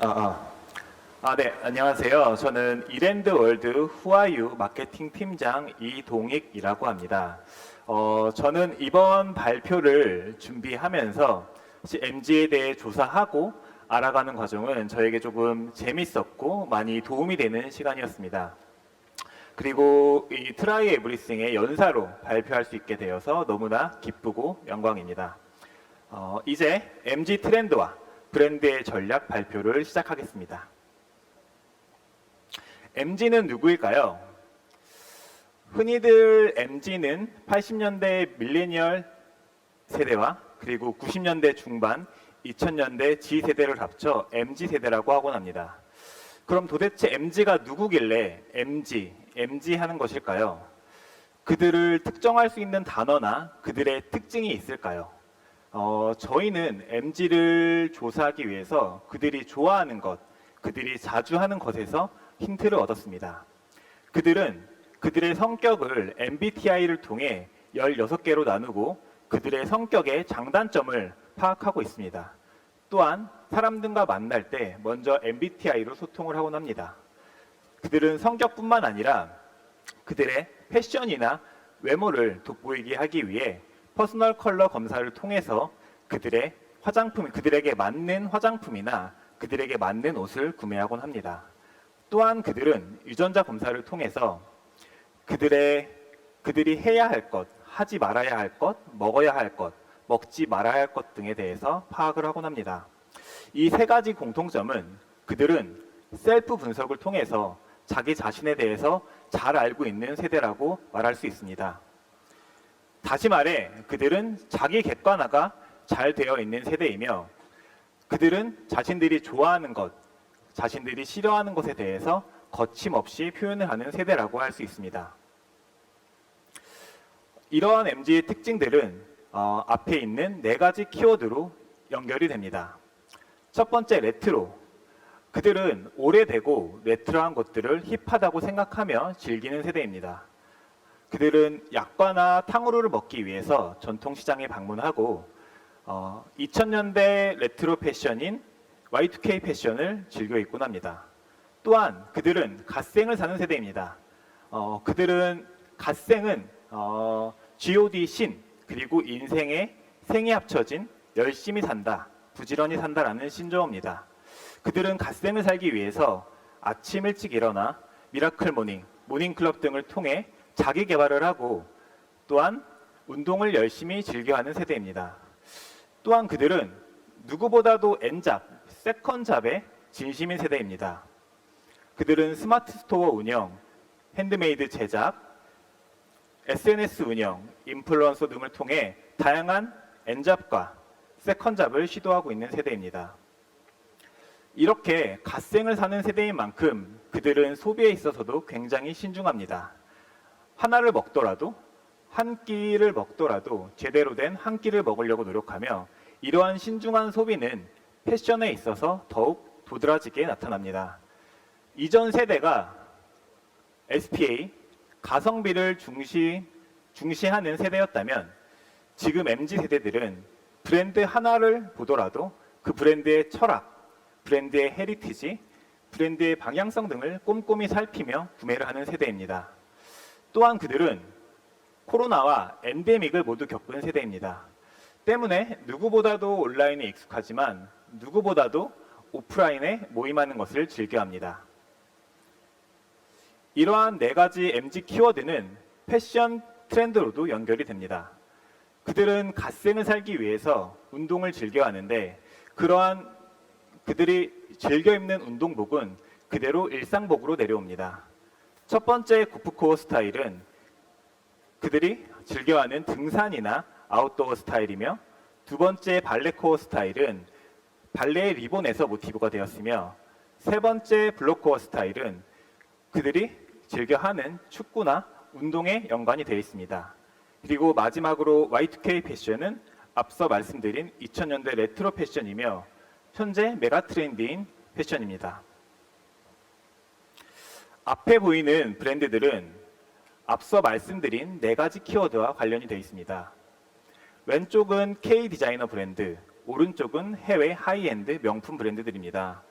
네, 안녕하세요. 저는 이랜드월드 후아유 마케팅 팀장 이동익이라고 합니다. 저는 이번 발표를 준비하면서 MG에 대해 조사하고 알아가는 과정은 저에게 조금 재밌었고 많이 도움이 되는 시간이었습니다. 그리고 이 트라이 에브리싱의 연사로 발표할 수 있게 되어서 너무나 기쁘고 영광입니다. 이제 MG 트렌드와 브랜드의 전략 발표를 시작하겠습니다. MG는 누구일까요? 흔히들 MG는 80년대 밀레니얼 세대와 그리고 90년대 중반, 2000년대 G세대를 합쳐 MG세대라고 하곤 합니다. 그럼 도대체 MG가 누구길래 MG 하는 것일까요? 그들을 특정할 수 있는 단어나 그들의 특징이 있을까요? 저희는 MG를 조사하기 위해서 그들이 좋아하는 것, 그들이 자주 하는 것에서 힌트를 얻었습니다. 그들은 그들의 성격을 MBTI를 통해 16개로 나누고 그들의 성격의 장단점을 파악하고 있습니다. 또한 사람들과 만날 때 먼저 MBTI로 소통을 하곤 합니다. 그들은 성격뿐만 아니라 그들의 패션이나 외모를 돋보이게 하기 위해 퍼스널 컬러 검사를 통해서 그들에게 맞는 화장품이나 그들에게 맞는 옷을 구매하곤 합니다. 또한 그들은 유전자 검사를 통해서 그들이 해야 할 것, 하지 말아야 할 것, 먹어야 할 것, 먹지 말아야 할 것 등에 대해서 파악을 하곤 합니다. 이 세 가지 공통점은 그들은 셀프 분석을 통해서 자기 자신에 대해서 잘 알고 있는 세대라고 말할 수 있습니다. 다시 말해 그들은 자기 객관화가 잘 되어 있는 세대이며 그들은 자신들이 좋아하는 것, 자신들이 싫어하는 것에 대해서 거침없이 표현을 하는 세대라고 할 수 있습니다. 이러한 MG의 특징들은 앞에 있는 4가지 키워드로 연결이 됩니다. 첫 번째, 레트로. 그들은 오래되고 레트로한 것들을 힙하다고 생각하며 즐기는 세대입니다. 그들은 약과나 탕후루를 먹기 위해서 전통시장에 방문하고 2000년대 레트로 패션인 Y2K 패션을 즐겨 입곤 합니다. 또한 그들은 갓생을 사는 세대입니다. 그들은 갓생은 G.O.D. 신 그리고 인생의 생이 합쳐진 열심히 산다, 부지런히 산다라는 신조어입니다. 그들은 갓생을 살기 위해서 아침 일찍 일어나 미라클 모닝, 모닝클럽 등을 통해 자기 개발을 하고 또한 운동을 열심히 즐겨하는 세대입니다. 또한 그들은 누구보다도 N잡, 세컨잡의 진심인 세대입니다. 그들은 스마트 스토어 운영, 핸드메이드 제작, SNS 운영, 인플루언서 등을 통해 다양한 N잡과 세컨잡을 시도하고 있는 세대입니다. 이렇게 갓생을 사는 세대인 만큼 그들은 소비에 있어서도 굉장히 신중합니다. 하나를 먹더라도 한 끼를 먹더라도 제대로 된 한 끼를 먹으려고 노력하며 이러한 신중한 소비는 패션에 있어서 더욱 도드라지게 나타납니다. 이전 세대가 SPA, 가성비를 중시하는 세대였다면 지금 MZ세대들은 브랜드 하나를 보더라도 그 브랜드의 철학, 브랜드의 헤리티지, 브랜드의 방향성 등을 꼼꼼히 살피며 구매를 하는 세대입니다. 또한 그들은 코로나와 엔데믹을 모두 겪은 세대입니다. 때문에 누구보다도 온라인에 익숙하지만 누구보다도 오프라인에 모임하는 것을 즐겨합니다. 이러한 4가지 MG 키워드는 패션 트렌드로도 연결이 됩니다. 그들은 갓생을 살기 위해서 운동을 즐겨하는데 그러한 그들이 즐겨 입는 운동복은 그대로 일상복으로 내려옵니다. 첫 번째 고프코어 스타일은 그들이 즐겨하는 등산이나 아웃도어 스타일이며 두 번째 발레코어 스타일은 발레의 리본에서 모티브가 되었으며 세 번째 블록코어 스타일은 그들이 즐겨하는 축구나 운동에 연관이 되어 있습니다. 그리고 마지막으로 Y2K 패션은 앞서 말씀드린 2000년대 레트로 패션이며 현재 메가 트렌드인 패션입니다. 앞에 보이는 브랜드들은 앞서 말씀드린 4가지 키워드와 관련이 되어 있습니다. 왼쪽은 K 디자이너 브랜드, 오른쪽은 해외 하이엔드 명품 브랜드들입니다.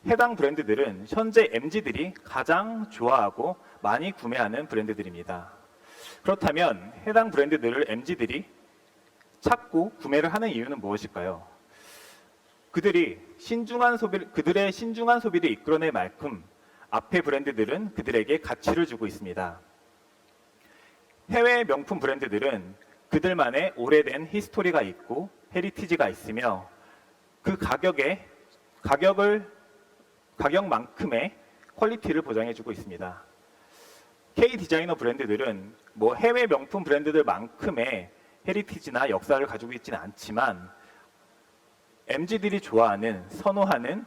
해당 브랜드들은 현재 MZ들이 가장 좋아하고 많이 구매하는 브랜드들입니다. 그렇다면 해당 브랜드들을 MZ들이 찾고 구매를 하는 이유는 무엇일까요? 그들의 신중한 소비를 이끌어낼 만큼 앞의 브랜드들은 그들에게 가치를 주고 있습니다. 해외 명품 브랜드들은 그들만의 오래된 히스토리가 있고 헤리티지가 있으며 그 가격만큼의 퀄리티를 보장해주고 있습니다. K 디자이너 브랜드들은 해외 명품 브랜드들만큼의 헤리티지나 역사를 가지고 있지는 않지만 MZ들이 좋아하는, 선호하는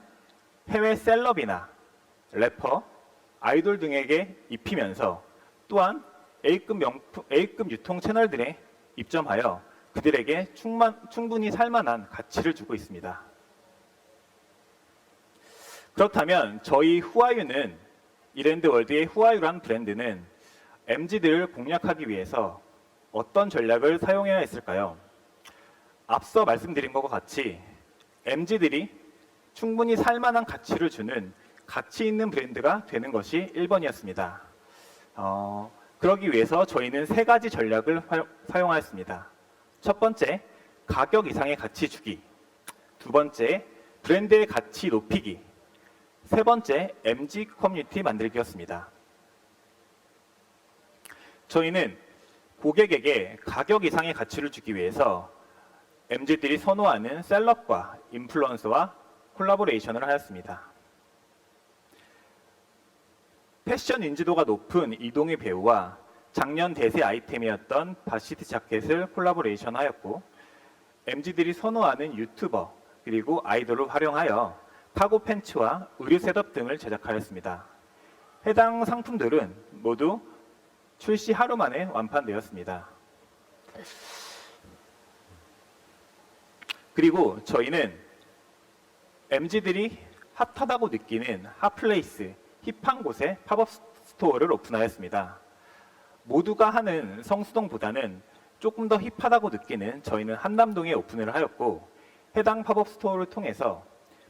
해외 셀럽이나 래퍼, 아이돌 등에게 입히면서 또한 A급 유통 채널들에 입점하여 그들에게 충분히 살만한 가치를 주고 있습니다. 그렇다면 저희 후아유는 이랜드월드의 후아유란 브랜드는 MZ들을 공략하기 위해서 어떤 전략을 사용해야 했을까요? 앞서 말씀드린 것과 같이 MZ들이 충분히 살만한 가치를 주는 가치 있는 브랜드가 되는 것이 1번이었습니다. 그러기 위해서 저희는 3가지 전략을 사용하였습니다. 첫 번째, 가격 이상의 가치 주기. 두 번째, 브랜드의 가치 높이기. 세 번째, MZ 커뮤니티 만들기였습니다. 저희는 고객에게 가격 이상의 가치를 주기 위해서 MZ들이 선호하는 셀럽과 인플루언서와 콜라보레이션을 하였습니다. 패션 인지도가 높은 이동희 배우와 작년 대세 아이템이었던 바시티 자켓을 콜라보레이션 하였고 MZ들이 선호하는 유튜버 그리고 아이돌을 활용하여 카고 팬츠와 의류 셋업 등을 제작하였습니다. 해당 상품들은 모두 출시 하루 만에 완판되었습니다. 그리고 저희는 MZ들이 핫하다고 느끼는 핫플레이스, 힙한 곳에 팝업 스토어를 오픈하였습니다. 모두가 하는 성수동보다는 조금 더 힙하다고 느끼는 저희는 한남동에 오픈을 하였고 해당 팝업 스토어를 통해서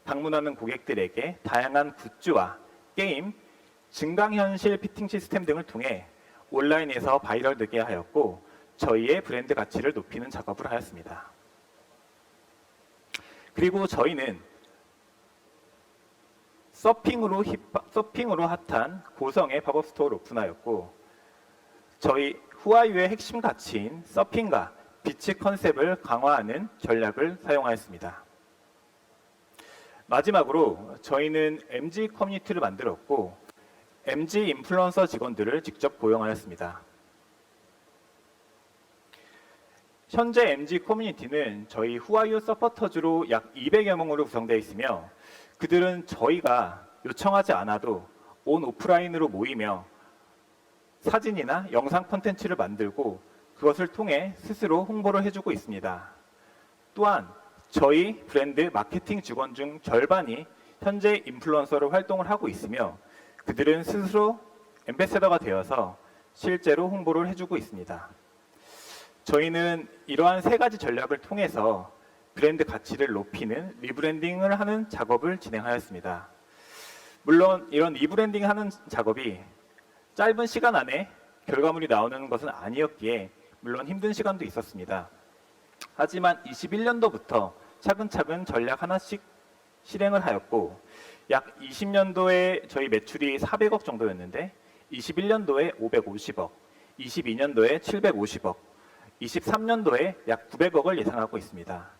방문하는 고객들에게 다양한 굿즈와 게임, 증강현실 피팅 시스템 등을 통해 온라인에서 바이럴되게 하였고 저희의 브랜드 가치를 높이는 작업을 하였습니다. 그리고 저희는 서핑으로 핫한 고성의 팝업 스토어를 오픈하였고 저희 후아유의 핵심 가치인 서핑과 비치 컨셉을 강화하는 전략을 사용하였습니다. 마지막으로 저희는 MZ 커뮤니티를 만들었고 MZ 인플루언서 직원들을 직접 고용하였습니다. 현재 MZ 커뮤니티는 저희 후아유 서포터즈로 약 200여 명으로 구성되어 있으며 그들은 저희가 요청하지 않아도 온 오프라인으로 모이며 사진이나 영상 콘텐츠를 만들고 그것을 통해 스스로 홍보를 해주고 있습니다. 또한 저희 브랜드 마케팅 직원 중 절반이 현재 인플루언서로 활동을 하고 있으며 그들은 스스로 앰베서더가 되어서 실제로 홍보를 해주고 있습니다. 저희는 이러한 3가지 전략을 통해서 브랜드 가치를 높이는 리브랜딩을 하는 작업을 진행하였습니다. 물론 이런 리브랜딩 하는 작업이 짧은 시간 안에 결과물이 나오는 것은 아니었기에 물론 힘든 시간도 있었습니다. 하지만 21년도부터 차근차근 전략 하나씩 실행을 하였고 약 20년도에 저희 매출이 400억 정도였는데 21년도에 550억, 22년도에 750억, 23년도에 약 900억을 예상하고 있습니다.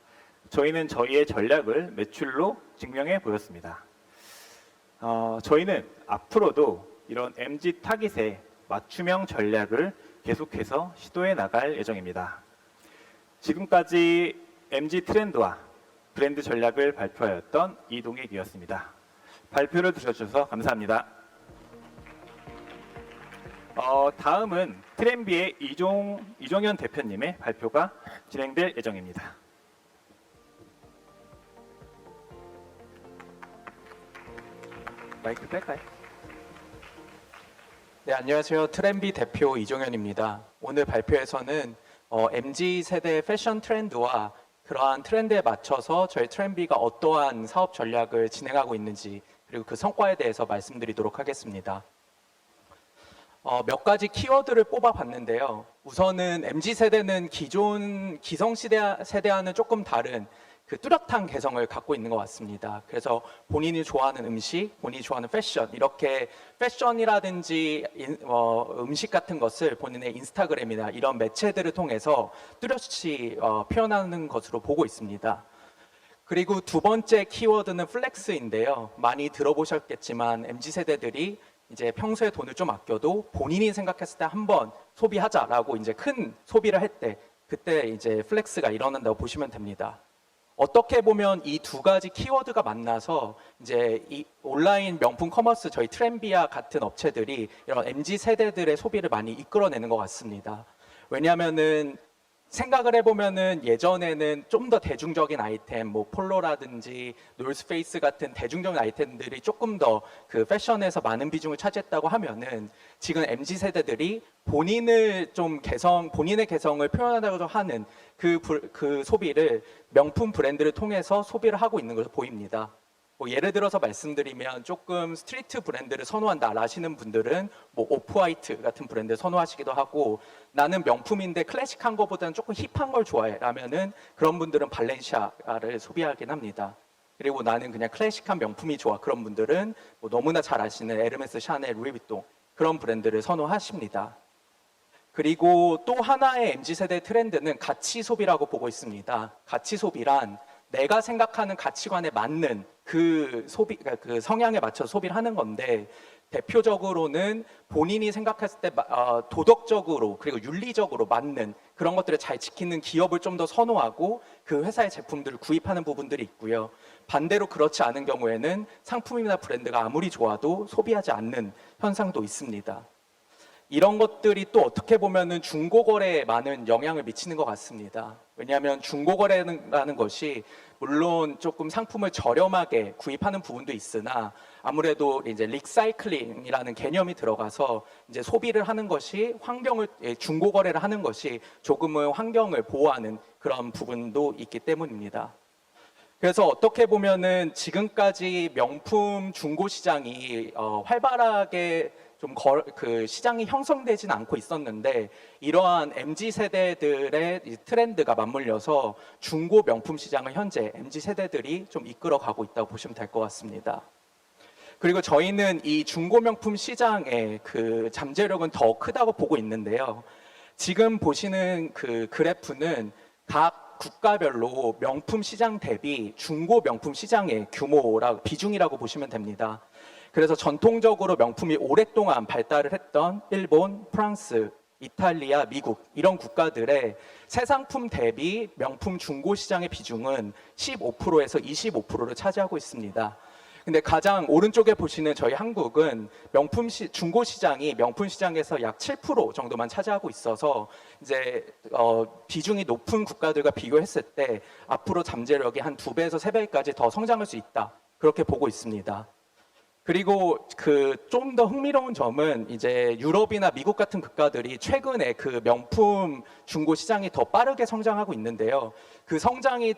저희는 저희의 전략을 매출로 증명해 보였습니다. 저희는 앞으로도 이런 MZ 타깃의 맞춤형 전략을 계속해서 시도해 나갈 예정입니다. 지금까지 MZ 트렌드와 브랜드 전략을 발표하였던 이동익이었습니다. 발표를 들어주셔서 감사합니다. 다음은 트렌비의 이종현 대표님의 발표가 진행될 예정입니다. 마이크 뺄까요? 네, 안녕하세요. 트렌비 대표 이종현입니다. 오늘 발표에서는 MZ 세대 패션 트렌드와 그러한 트렌드에 맞춰서 저희 트렌비가 어떠한 사업 전략을 진행하고 있는지 그리고 그 성과에 대해서 말씀드리도록 하겠습니다. 몇 가지 키워드를 뽑아봤는데요. 우선은 MZ세대는 기존 기성세대와는 조금 다른 그 뚜렷한 개성을 갖고 있는 것 같습니다. 그래서 본인이 좋아하는 음식, 본인이 좋아하는 패션, 이렇게 패션이라든지 음식 같은 것을 본인의 인스타그램이나 이런 매체들을 통해서 뚜렷이 표현하는 것으로 보고 있습니다. 그리고 두 번째 키워드는 플렉스인데요. 많이 들어보셨겠지만 MZ세대들이 이제 평소에 돈을 좀 아껴도 본인이 생각했을 때 한번 소비하자라고 이제 큰 소비를 할 때 그때 이제 플렉스가 일어난다고 보시면 됩니다. 어떻게 보면 이 두 가지 키워드가 만나서 이제 이 온라인 명품 커머스 저희 트렌비아 같은 업체들이 이런 MZ 세대들의 소비를 많이 이끌어내는 것 같습니다. 왜냐하면은 생각을 해보면은 예전에는 좀 더 대중적인 아이템, 뭐 폴로라든지 노스페이스 같은 대중적인 아이템들이 조금 더 그 패션에서 많은 비중을 차지했다고 하면은 지금 MZ 세대들이 본인의 개성을 표현하려고 하는 그 소비를 명품 브랜드를 통해서 소비를 하고 있는 것으로 보입니다. 뭐 예를 들어서 말씀드리면 조금 스트리트 브랜드를 선호한다 라시는 분들은 뭐 오프화이트 같은 브랜드를 선호하시기도 하고, 나는 명품인데 클래식한 것보다는 조금 힙한 걸 좋아해 라면은 그런 분들은 발렌시아가를 소비하긴 합니다. 그리고 나는 그냥 클래식한 명품이 좋아, 그런 분들은 뭐 너무나 잘 아시는 에르메스, 샤넬, 루이비통 그런 브랜드를 선호하십니다. 그리고 또 하나의 MZ세대 트렌드는 가치 소비라고 보고 있습니다. 가치 소비란 내가 생각하는 가치관에 맞는 그 성향에 맞춰 소비를 하는 건데, 대표적으로는 본인이 생각했을 때 도덕적으로 그리고 윤리적으로 맞는 그런 것들을 잘 지키는 기업을 좀 더 선호하고 그 회사의 제품들을 구입하는 부분들이 있고요. 반대로 그렇지 않은 경우에는 상품이나 브랜드가 아무리 좋아도 소비하지 않는 현상도 있습니다. 이런 것들이 또 어떻게 보면은 중고거래에 많은 영향을 미치는 것 같습니다. 왜냐하면 중고거래라는 것이 물론 조금 상품을 저렴하게 구입하는 부분도 있으나 아무래도 이제 리사이클링이라는 개념이 들어가서 이제 소비를 하는 것이 중고거래를 하는 것이 조금은 환경을 보호하는 그런 부분도 있기 때문입니다. 그래서 어떻게 보면은 지금까지 명품 중고 시장이 활발하게 그 시장이 형성되지는 않고 있었는데, 이러한 MZ 세대들의 트렌드가 맞물려서 중고 명품 시장을 현재 MZ 세대들이 좀 이끌어가고 있다고 보시면 될 것 같습니다. 그리고 저희는 이 중고 명품 시장의 그 잠재력은 더 크다고 보고 있는데요. 지금 보시는 그 그래프는 각 국가별로 명품 시장 대비 중고 명품 시장의 비중이라고 보시면 됩니다. 그래서 전통적으로 명품이 오랫동안 발달을 했던 일본, 프랑스, 이탈리아, 미국 이런 국가들의 새 상품 대비 명품 중고 시장의 비중은 15%에서 25%를 차지하고 있습니다. 근데 가장 오른쪽에 보시는 저희 한국은 중고 시장이 명품 시장에서 약 7% 정도만 차지하고 있어서 이제 비중이 높은 국가들과 비교했을 때 앞으로 잠재력이 한 2배에서 3배까지 더 성장할 수 있다, 그렇게 보고 있습니다. 그리고 좀 더 흥미로운 점은 이제 유럽이나 미국 같은 국가들이 최근에 그 명품 중고 시장이 더 빠르게 성장하고 있는데요. 그 성장이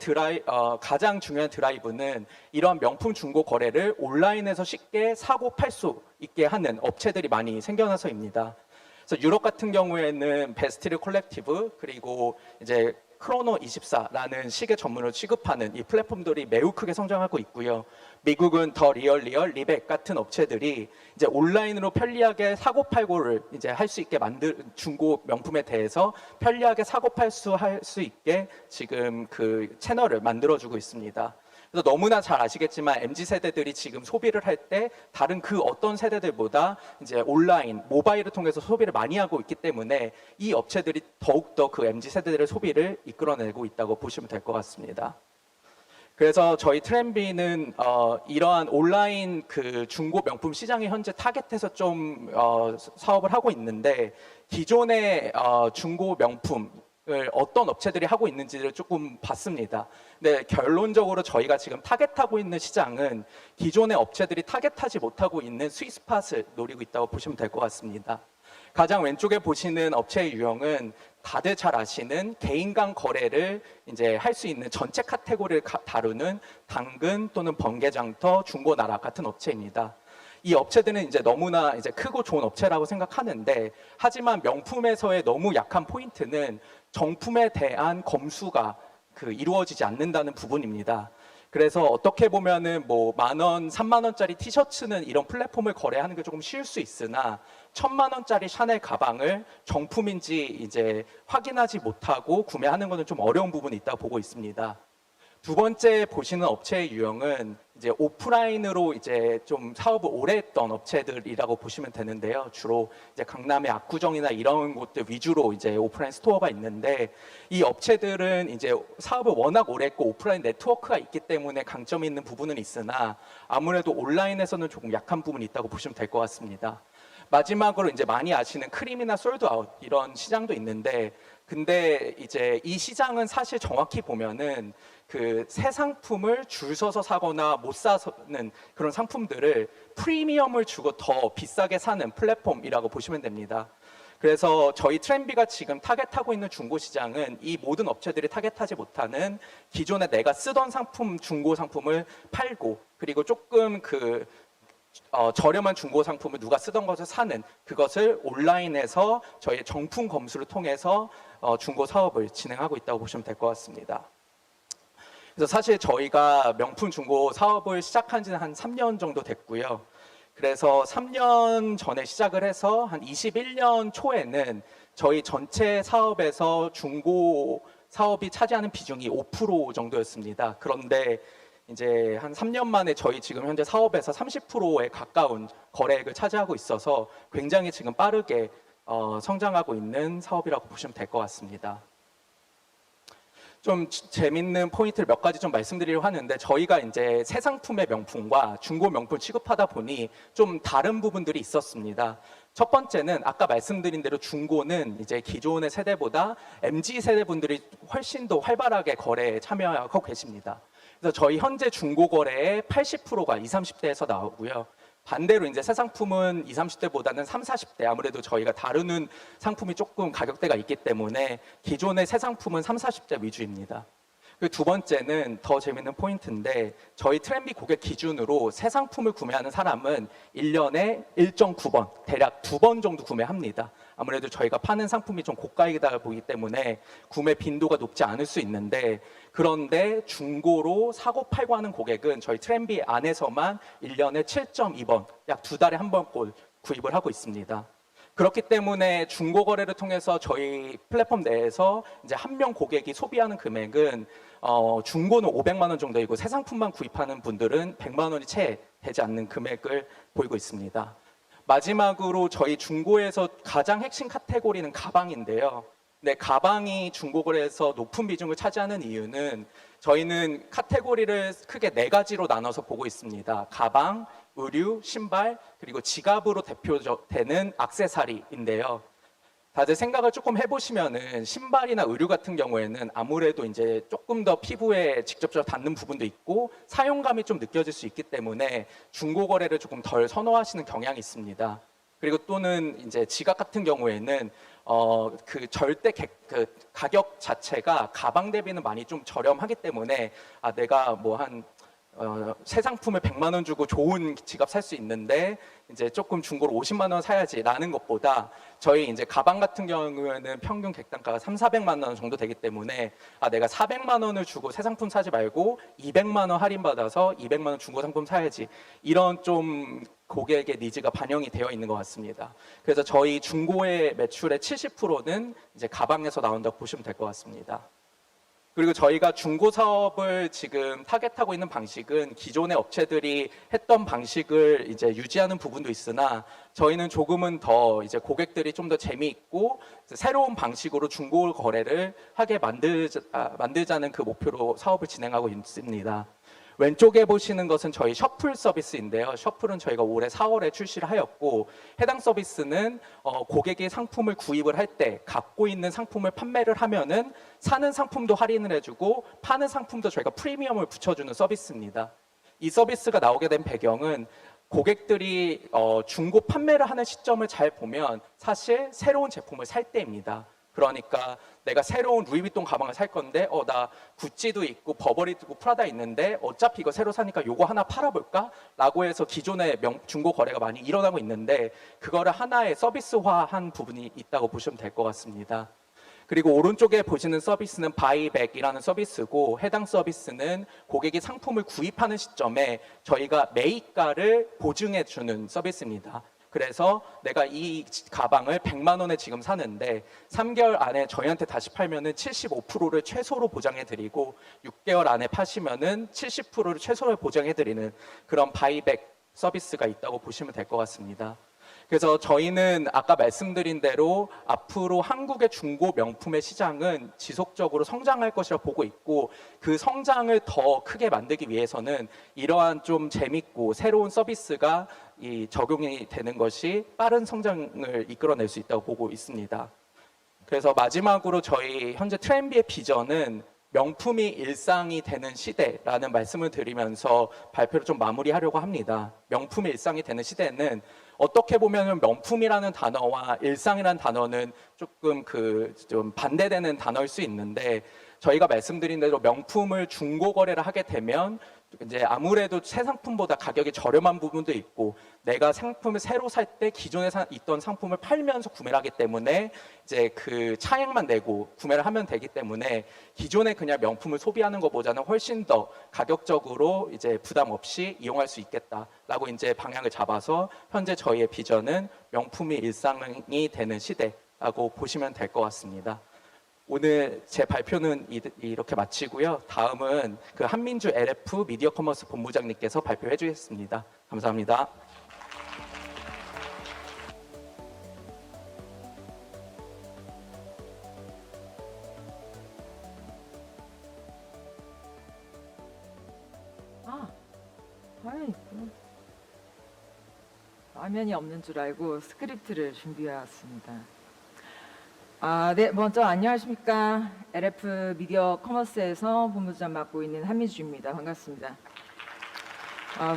가장 중요한 드라이브는 이런 명품 중고 거래를 온라인에서 쉽게 사고 팔 수 있게 하는 업체들이 많이 생겨나서입니다. 그래서 유럽 같은 경우에는 베스티르 콜렉티브 그리고 이제 크로노24라는 시계 전문으로 취급하는 이 플랫폼들이 매우 크게 성장하고 있고요. 미국은 더 리얼, 리백 같은 업체들이 이제 온라인으로 편리하게 사고팔고를 이제 할 수 있게 중고 명품에 대해서 편리하게 사고팔 수 있게 지금 그 채널을 만들어주고 있습니다. 그래서 너무나 잘 아시겠지만 MZ 세대들이 지금 소비를 할 때 다른 그 어떤 세대들보다 이제 온라인, 모바일을 통해서 소비를 많이 하고 있기 때문에 이 업체들이 더욱더 그 MZ 세대들의 소비를 이끌어내고 있다고 보시면 될 것 같습니다. 그래서 저희 트렌비는 이러한 온라인 그 중고 명품 시장에 현재 타겟해서 좀 사업을 하고 있는데, 기존의 중고 명품 어떤 업체들이 하고 있는지를 조금 봤습니다. 근데 결론적으로 저희가 지금 타겟하고 있는 시장은 기존의 업체들이 타겟하지 못하고 있는 스윗스팟을 노리고 있다고 보시면 될 것 같습니다. 가장 왼쪽에 보시는 업체의 유형은 다들 잘 아시는 개인 간 거래를 이제 할 수 있는 전체 카테고리를 다루는 당근 또는 번개장터, 중고나라 같은 업체입니다. 이 업체들은 이제 너무나 이제 크고 좋은 업체라고 생각하는데, 하지만 명품에서의 너무 약한 포인트는 정품에 대한 검수가 이루어지지 않는다는 부분입니다. 그래서 어떻게 보면은 뭐 10,000원, 30,000원짜리 티셔츠는 이런 플랫폼을 거래하는 게 조금 쉬울 수 있으나 1,000,000원짜리 샤넬 가방을 정품인지 이제 확인하지 못하고 구매하는 것은 좀 어려운 부분이 있다고 보고 있습니다. 두 번째 보시는 업체의 유형은 이제 오프라인으로 이제 좀 사업을 오래 했던 업체들이라고 보시면 되는데요. 주로 이제 강남의 압구정이나 이런 곳들 위주로 이제 오프라인 스토어가 있는데, 이 업체들은 이제 사업을 워낙 오래 했고 오프라인 네트워크가 있기 때문에 강점이 있는 부분은 있으나 아무래도 온라인에서는 조금 약한 부분이 있다고 보시면 될 것 같습니다. 마지막으로 이제 많이 아시는 크림이나 솔드아웃 이런 시장도 있는데, 근데 이제 이 시장은 사실 정확히 보면은 새 상품을 줄 서서 사거나 못 사는 그런 상품들을 프리미엄을 주고 더 비싸게 사는 플랫폼이라고 보시면 됩니다. 그래서 저희 트렌비가 지금 타겟하고 있는 중고 시장은 이 모든 업체들이 타겟하지 못하는 기존에 내가 쓰던 상품, 중고 상품을 팔고, 그리고 조금 저렴한 중고 상품을 누가 쓰던 것을 사는, 그것을 온라인에서 저희 정품 검수를 통해서 중고 사업을 진행하고 있다고 보시면 될 것 같습니다. 그래서 사실 저희가 명품 중고 사업을 시작한 지는 한 3년 정도 됐고요. 그래서 3년 전에 시작을 해서 한 21년 초에는 저희 전체 사업에서 중고 사업이 차지하는 비중이 5% 정도였습니다. 그런데 이제 한 3년 만에 저희 지금 현재 사업에서 30%에 가까운 거래액을 차지하고 있어서 굉장히 지금 빠르게 성장하고 있는 사업이라고 보시면 될 것 같습니다. 좀 재밌는 포인트를 몇 가지 좀 말씀드리려고 하는데, 저희가 이제 새 상품의 명품과 중고 명품 취급하다 보니 좀 다른 부분들이 있었습니다. 첫 번째는 아까 말씀드린 대로 중고는 이제 기존의 세대보다 MZ 세대 분들이 훨씬 더 활발하게 거래에 참여하고 계십니다. 그래서 저희 현재 중고 거래의 80%가 20, 30대에서 나오고요. 반대로 이제 새 상품은 20, 30대보다는 30, 40대, 아무래도 저희가 다루는 상품이 조금 가격대가 있기 때문에 기존의 새 상품은 30, 40대 위주입니다. 그 두 번째는 더 재밌는 포인트인데, 저희 트렌비 고객 기준으로 새 상품을 구매하는 사람은 1년에 1.9번, 대략 2번 정도 구매합니다. 아무래도 저희가 파는 상품이 좀 고가이다 보기 때문에 구매 빈도가 높지 않을 수 있는데, 그런데 중고로 사고 팔고 하는 고객은 저희 트렌비 안에서만 1년에 7.2번, 약 2달에 한 번꼴 구입을 하고 있습니다. 그렇기 때문에 중고 거래를 통해서 저희 플랫폼 내에서 이제 한 명 고객이 소비하는 금액은 중고는 500만 원 정도이고 새 상품만 구입하는 분들은 100만 원이 채 되지 않는 금액을 보이고 있습니다. 마지막으로 저희 중고에서 가장 핵심 카테고리는 가방인데요. 네, 가방이 중고 거래에서 높은 비중을 차지하는 이유는 저희는 카테고리를 크게 4가지로 나눠서 보고 있습니다. 가방, 의류, 신발, 그리고 지갑으로 대표되는 액세서리인데요. 다들 생각을 조금 해보시면은 신발이나 의류 같은 경우에는 아무래도 이제 조금 더 피부에 직접적으로 닿는 부분도 있고 사용감이 좀 느껴질 수 있기 때문에 중고 거래를 조금 덜 선호하시는 경향이 있습니다. 그리고 또는 이제 지갑 같은 경우에는 가격 자체가 가방 대비는 많이 좀 저렴하기 때문에 내가 새 상품을 100만 원 주고 좋은 지갑 살 수 있는데 이제 조금 중고로 50만 원 사야지라는 것보다, 저희 이제 가방 같은 경우에는 평균 객단가가 300~400만 원 정도 되기 때문에 내가 400만 원을 주고 새 상품 사지 말고 200만 원 할인 받아서 200만 원 중고 상품 사야지, 이런 좀 고객의 니즈가 반영이 되어 있는 것 같습니다. 그래서 저희 중고의 매출의 70%는 이제 가방에서 나온다고 보시면 될 것 같습니다. 그리고 저희가 중고 사업을 지금 타겟하고 있는 방식은 기존의 업체들이 했던 방식을 이제 유지하는 부분도 있으나, 저희는 조금은 더 이제 고객들이 좀 더 재미있고 새로운 방식으로 중고 거래를 하게 만들자는 그 목표로 사업을 진행하고 있습니다. 왼쪽에 보시는 것은 저희 셔플 서비스인데요. 셔플은 저희가 올해 4월에 출시를 하였고, 해당 서비스는 고객이 상품을 구입을 할 때 갖고 있는 상품을 판매를 하면은 사는 상품도 할인을 해주고 파는 상품도 저희가 프리미엄을 붙여주는 서비스입니다. 이 서비스가 나오게 된 배경은 고객들이 중고 판매를 하는 시점을 잘 보면 사실 새로운 제품을 살 때입니다. 그러니까 내가 새로운 루이비통 가방을 살 건데 나 구찌도 있고 버버리도 있고 프라다 있는데 어차피 이거 새로 사니까 요거 하나 팔아볼까? 라고 해서 기존의 중고 거래가 많이 일어나고 있는데 그거를 하나의 서비스화한 부분이 있다고 보시면 될 것 같습니다. 그리고 오른쪽에 보시는 서비스는 바이백이라는 서비스고 해당 서비스는 고객이 상품을 구입하는 시점에 저희가 매입가를 보증해 주는 서비스입니다. 그래서 내가 이 가방을 100만 원에 지금 사는데 3개월 안에 저희한테 다시 팔면은 75%를 최소로 보장해 드리고 6개월 안에 파시면은 70%를 최소로 보장해 드리는 그런 바이백 서비스가 있다고 보시면 될 것 같습니다. 그래서 저희는 아까 말씀드린 대로 앞으로 한국의 중고 명품의 시장은 지속적으로 성장할 것이라 보고 있고 그 성장을 더 크게 만들기 위해서는 이러한 좀 재밌고 새로운 서비스가 적용이 되는 것이 빠른 성장을 이끌어낼 수 있다고 보고 있습니다. 그래서 마지막으로 저희 현재 트렌비의 비전은 명품이 일상이 되는 시대라는 말씀을 드리면서 발표를 좀 마무리하려고 합니다. 명품이 일상이 되는 시대는 어떻게 보면 명품이라는 단어와 일상이라는 단어는 조금 좀 반대되는 단어일 수 있는데 저희가 말씀드린 대로 명품을 중고 거래를 하게 되면 이제 아무래도 새 상품보다 가격이 저렴한 부분도 있고 내가 상품을 새로 살 때 기존에 있던 상품을 팔면서 구매를 하기 때문에 이제 그 차액만 내고 구매를 하면 되기 때문에 기존에 그냥 명품을 소비하는 것보다는 훨씬 더 가격적으로 이제 부담 없이 이용할 수 있겠다라고 이제 방향을 잡아서 현재 저희의 비전은 명품이 일상이 되는 시대라고 보시면 될 것 같습니다. 오늘 제 발표는 이렇게 마치고요. 다음은 그 한민주 LF 미디어 커머스 본부장님께서 발표해 주겠습니다. 감사합니다. 화면이 있구나. 화면이 없는 줄 알고 스크립트를 준비해 왔습니다. 네, 먼저 안녕하십니까. LF 미디어 커머스에서 본부장 맡고 있는 한민주입니다. 반갑습니다.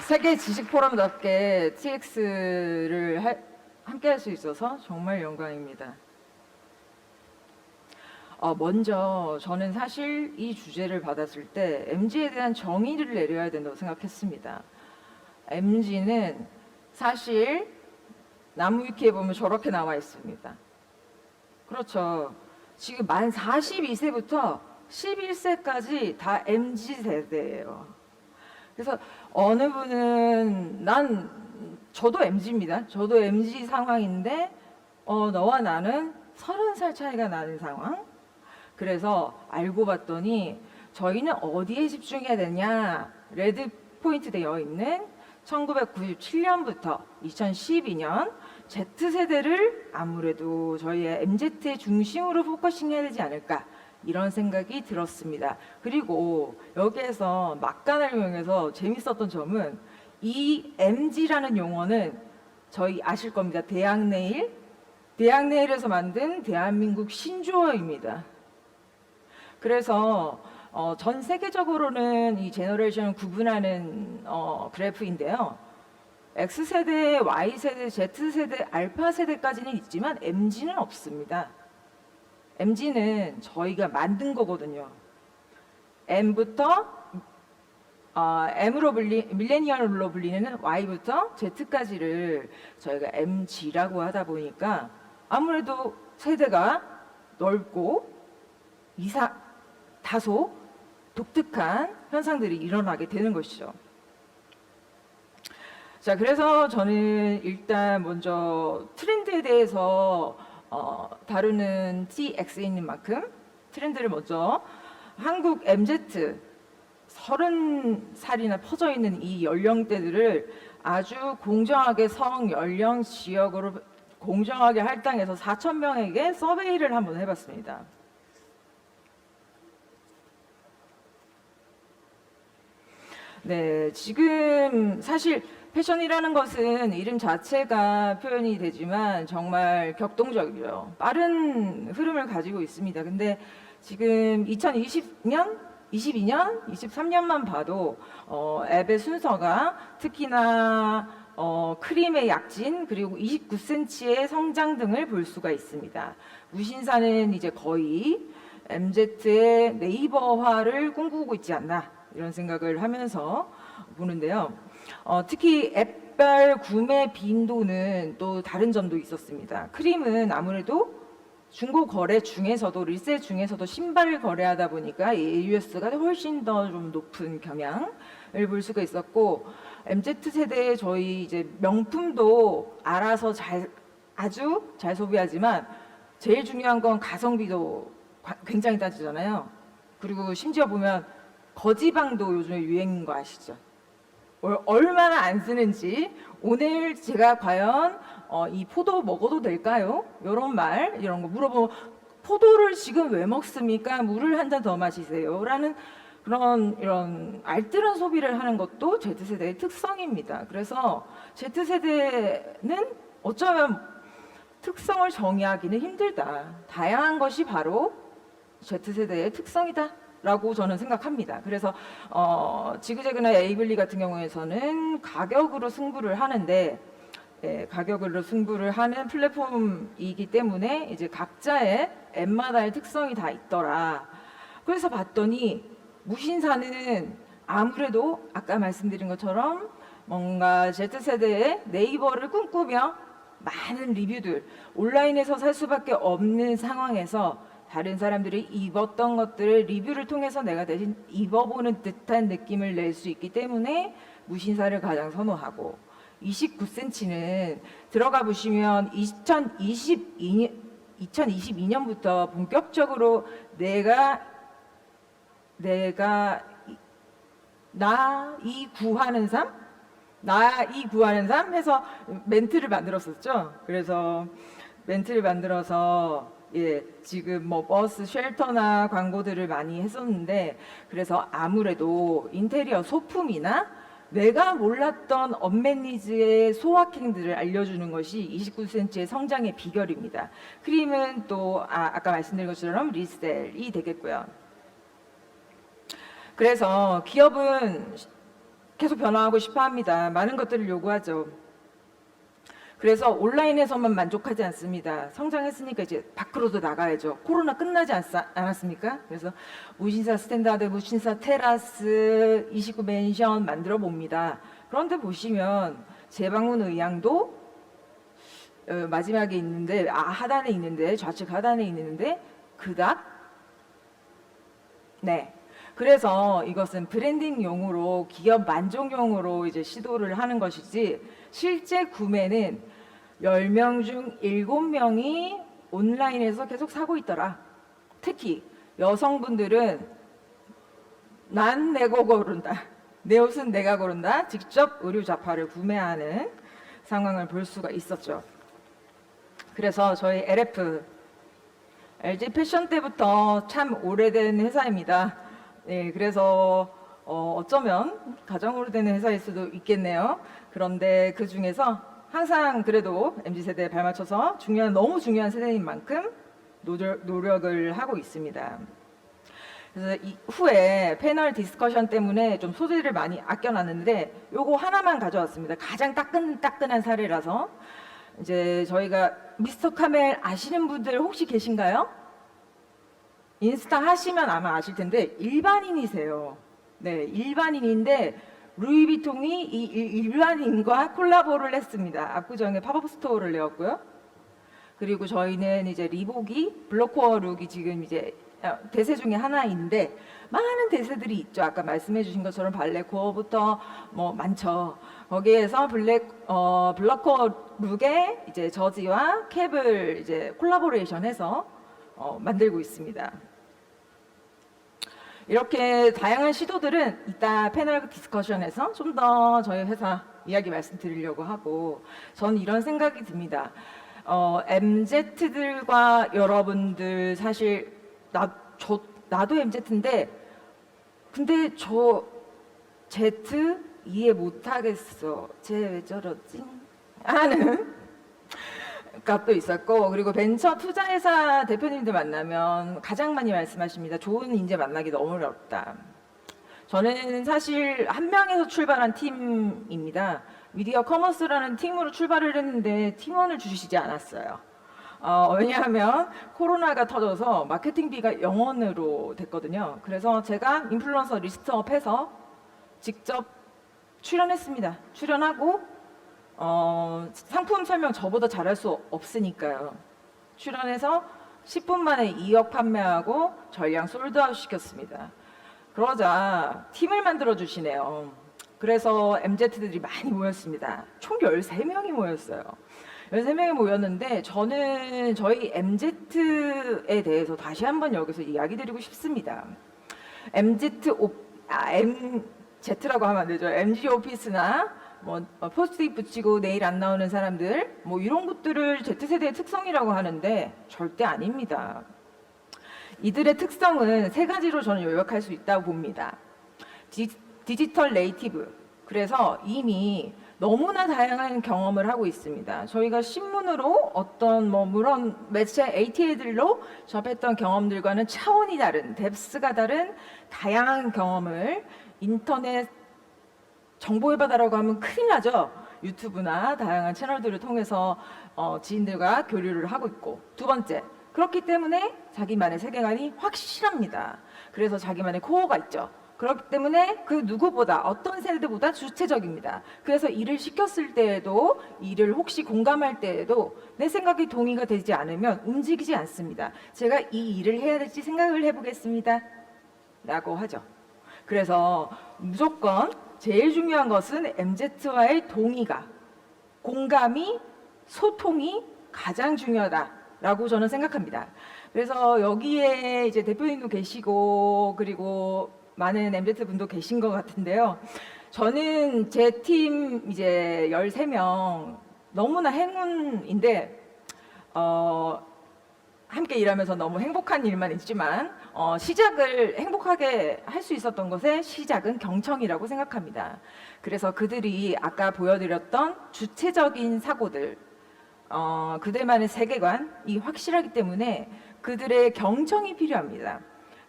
세계 지식 포럼답게 TX를 함께 할 수 있어서 정말 영광입니다. 먼저 저는 사실 이 주제를 받았을 때 MZ에 대한 정의를 내려야 된다고 생각했습니다. MZ는 사실 나무 위키에 보면 저렇게 나와 있습니다. 그렇죠. 지금 만 42세부터 11세까지 다 MZ 세대예요. 그래서 어느 분은 저도 MZ입니다. 저도 MZ 상황인데 너와 나는 30살 차이가 나는 상황. 그래서 알고 봤더니 저희는 어디에 집중해야 되냐, 레드 포인트 되어 있는 1997년부터 2012년 Z세대를 아무래도 저희의 MZ의 중심으로 포커싱해야 되지 않을까, 이런 생각이 들었습니다. 그리고 여기에서 막간을 이용해서 재밌었던 점은 이 MZ라는 용어는 저희 아실 겁니다. 대학내일에서 만든 대한민국 신조어입니다. 그래서 전 세계적으로는 이 제너레이션을 구분하는 그래프인데요. X세대, Y세대, Z세대, 알파세대까지는 있지만 MZ는 없습니다. MZ는 저희가 만든 거거든요. M부터 M으로 밀레니얼로 불리는 Y부터 Z까지를 저희가 MG라고 하다 보니까 아무래도 세대가 넓고 다소 독특한 현상들이 일어나게 되는 것이죠. 자, 그래서 저는 일단 먼저 트렌드에 대해서 다루는 TX인 만큼 트렌드를 먼저 한국 MZ 30살이나 퍼져 있는 이 연령대들을 아주 공정하게 성, 연령, 지역으로 공정하게 할당해서 4,000명에게 서베이를 한번 해봤습니다. 네, 지금 사실 패션이라는 것은 이름 자체가 표현이 되지만 정말 격동적이죠. 빠른 흐름을 가지고 있습니다. 근데 지금 2020년, 22년, 23년만 봐도 앱의 순서가 특히나 크림의 약진 그리고 29cm의 성장 등을 볼 수가 있습니다. 무신사는 이제 거의 MZ의 네이버화를 꿈꾸고 있지 않나 이런 생각을 하면서 보는데요. 특히 앱별 구매 빈도는 또 다른 점도 있었습니다. 크림은 아무래도 중고 거래 중에서도 리셀 중에서도 신발을 거래하다 보니까 AUS가 훨씬 더 좀 높은 경향을 볼 수가 있었고 MZ 세대의 저희 이제 명품도 알아서 아주 잘 소비하지만 제일 중요한 건 가성비도 굉장히 따지잖아요. 그리고 심지어 보면 거지방도 요즘에 유행인 거 아시죠? 얼마나 안 쓰는지 오늘 제가 과연 이 포도 먹어도 될까요? 이런 말 이런 거 물어보면 포도를 지금 왜 먹습니까? 물을 한 잔 더 마시세요. 라는 그런 이런 알뜰한 소비를 하는 것도 Z세대의 특성입니다. 그래서 Z세대는 어쩌면 특성을 정의하기는 힘들다. 다양한 것이 바로 Z세대의 특성이다. 라고 저는 생각합니다. 그래서 지그재그나 에이블리 같은 경우에서는 가격으로 승부를 하는데 가격으로 승부를 하는 플랫폼이기 때문에 이제 각자의 앱마다의 특성이 다 있더라. 그래서 봤더니 무신사는 아무래도 아까 말씀드린 것처럼 뭔가 Z세대의 네이버를 꿈꾸며 많은 리뷰들 온라인에서 살 수밖에 없는 상황에서 다른 사람들이 입었던 것들을 리뷰를 통해서 내가 대신 입어보는 듯한 느낌을 낼 수 있기 때문에 무신사를 가장 선호하고 29cm는 들어가 보시면 2022년부터 본격적으로 나 이 구하는 삶 해서 멘트를 만들었었죠. 그래서 멘트를 만들어서 지금 뭐 버스 쉘터나 광고들을 많이 했었는데 그래서 아무래도 인테리어 소품이나 내가 몰랐던 언맨니즈의 소확행들을 알려주는 것이 29cm의 성장의 비결입니다. 크림은 또 아까 말씀드린 것처럼 리셀이 되겠고요. 그래서 기업은 계속 변화하고 싶어 합니다. 많은 것들을 요구하죠. 그래서 온라인에서만 만족하지 않습니다. 성장했으니까 이제 밖으로도 나가야죠. 코로나 끝나지 않았습니까? 그래서 무신사 스탠다드, 무신사 테라스, 29 맨션 만들어 봅니다. 그런데 보시면 재방문 의향도 마지막에 있는데 하단에 있는데 좌측 하단에 있는데 그닥 네. 그래서 이것은 브랜딩용으로 기업 만족용으로 이제 시도를 하는 것이지 실제 구매는 10명 중 7명이 온라인에서 계속 사고 있더라. 특히 여성분들은 난 내 거 고른다. 내 옷은 내가 고른다. 직접 의류 잡화를 구매하는 상황을 볼 수가 있었죠. 그래서 저희 LF LG 패션 때부터 참 오래된 회사입니다. 네, 그래서 어쩌면 가장 오래된 회사일 수도 있겠네요. 그런데 그 중에서 항상 그래도 MZ세대에 발맞춰서 너무 중요한 세대인 만큼 노력을 하고 있습니다. 그래서 후에 패널 디스커션 때문에 좀 소재를 많이 아껴놨는데 요거 하나만 가져왔습니다. 가장 따끈한 사례라서 이제 저희가 미스터 카멜 아시는 분들 혹시 계신가요? 인스타 하시면 아마 아실 텐데 일반인이세요. 네, 일반인인데 루이비통이 이 일반인과 콜라보를 했습니다. 압구정에 팝업 스토어를 내었고요. 그리고 저희는 이제 리복이 블랙코어 룩이 지금 이제 대세 중에 하나인데 많은 대세들이 있죠. 아까 말씀해주신 것처럼 발레코어부터 뭐 많죠. 거기에서 블랙코어 룩에 이제 저지와 캡을 이제 콜라보레이션해서 만들고 있습니다. 이렇게 다양한 시도들은 이따 패널 디스커션에서 좀 더 저희 회사 이야기 말씀드리려고 하고 전 이런 생각이 듭니다. MZ들과 여러분들 사실 나도 MZ인데 근데 저 Z 이해 못하겠어. 쟤 왜 저러지? 하는 값도 있었고 그리고 벤처 투자회사 대표님들 만나면 가장 많이 말씀하십니다. 좋은 인재 만나기 너무 어렵다. 저는 사실 한 명에서 출발한 팀입니다. 미디어 커머스라는 팀으로 출발을 했는데 팀원을 주시지 않았어요. 왜냐하면 코로나가 터져서 마케팅비가 0원으로 됐거든요. 그래서 제가 인플루언서 리스트업해서 직접 출연했습니다. 출연하고 상품 설명 저보다 잘할 수 없으니까요. 출연해서 10분 만에 2억 판매하고 전량 솔드아웃 시켰습니다. 그러자 팀을 만들어 주시네요. 그래서 MZ들이 많이 모였습니다. 총 13명이 모였어요. 13명이 모였는데 저는 저희 MZ에 대해서 다시 한번 여기서 이야기 드리고 싶습니다. MZ라고 하면 안 되죠. MG 오피스나 포스트잇 붙이고 내일 안 나오는 사람들 이런 것들을 Z세대의 특성이라고 하는데 절대 아닙니다. 이들의 특성은 세 가지로 저는 요약할 수 있다고 봅니다. 디지털 네이티브. 그래서 이미 너무나 다양한 경험을 하고 있습니다. 저희가 신문으로 어떤 물론 매체 ATA들로 접했던 경험들과는 차원이 다른, 뎁스가 다른 다양한 경험을 인터넷 정보의 바다라고 하면 큰일 나죠. 유튜브나 다양한 채널들을 통해서 지인들과 교류를 하고 있고, 두 번째, 그렇기 때문에 자기만의 세계관이 확실합니다. 그래서 자기만의 코어가 있죠. 그렇기 때문에 그 누구보다 어떤 세대보다 주체적입니다. 그래서 일을 시켰을 때에도 일을 혹시 공감할 때에도 내 생각이 동의가 되지 않으면 움직이지 않습니다. 제가 이 일을 해야 될지 생각을 해보겠습니다. 라고 하죠. 그래서 무조건 제일 중요한 것은 MZ와의 동의가, 공감이, 소통이 가장 중요하다라고 저는 생각합니다. 그래서 여기에 이제 대표님도 계시고 그리고 많은 MZ 분도 계신 것 같은데요. 저는 제 팀 이제 13명 너무나 행운인데 함께 일하면서 너무 행복한 일만 있지만 시작을 행복하게 할 수 있었던 것의 시작은 경청이라고 생각합니다. 그래서 그들이 아까 보여드렸던 주체적인 사고들, 그들만의 세계관이 확실하기 때문에 그들의 경청이 필요합니다.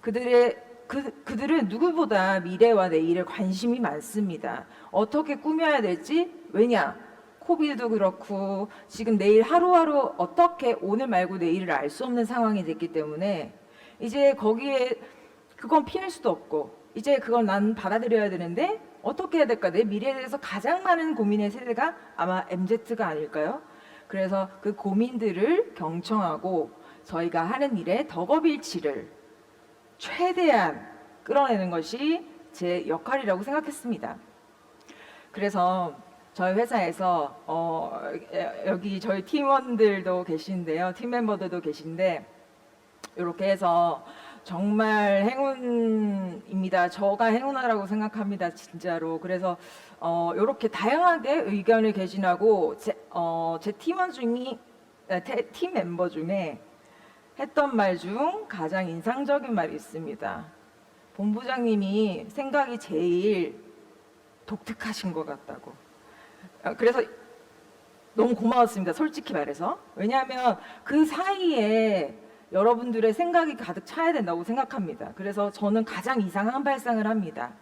그들은 누구보다 미래와 내일에 관심이 많습니다. 어떻게 꾸며야 될지, 왜냐? 코비드도 그렇고 지금 내일 하루하루 어떻게 오늘 말고 내일을 알 수 없는 상황이 됐기 때문에 이제 거기에 그건 피할 수도 없고 이제 그건 난 받아들여야 되는데 어떻게 해야 될까? 내 미래에 대해서 가장 많은 고민의 세대가 아마 MZ가 아닐까요? 그래서 그 고민들을 경청하고 저희가 하는 일에 덕업일치를 최대한 끌어내는 것이 제 역할이라고 생각했습니다. 그래서 저희 회사에서 여기 저희 팀원들도 계신데요. 팀 멤버들도 계신데 이렇게 해서 정말 행운입니다. 저가 행운하라고 생각합니다. 진짜로. 그래서 이렇게 다양하게 의견을 개진하고 제 팀 멤버 중에 했던 말 중 가장 인상적인 말이 있습니다. 본부장님이 생각이 제일 독특하신 것 같다고. 그래서 너무 고마웠습니다. 솔직히 말해서. 왜냐하면 그 사이에 여러분들의 생각이 가득 차야 된다고 생각합니다. 그래서 저는 가장 이상한 발상을 합니다.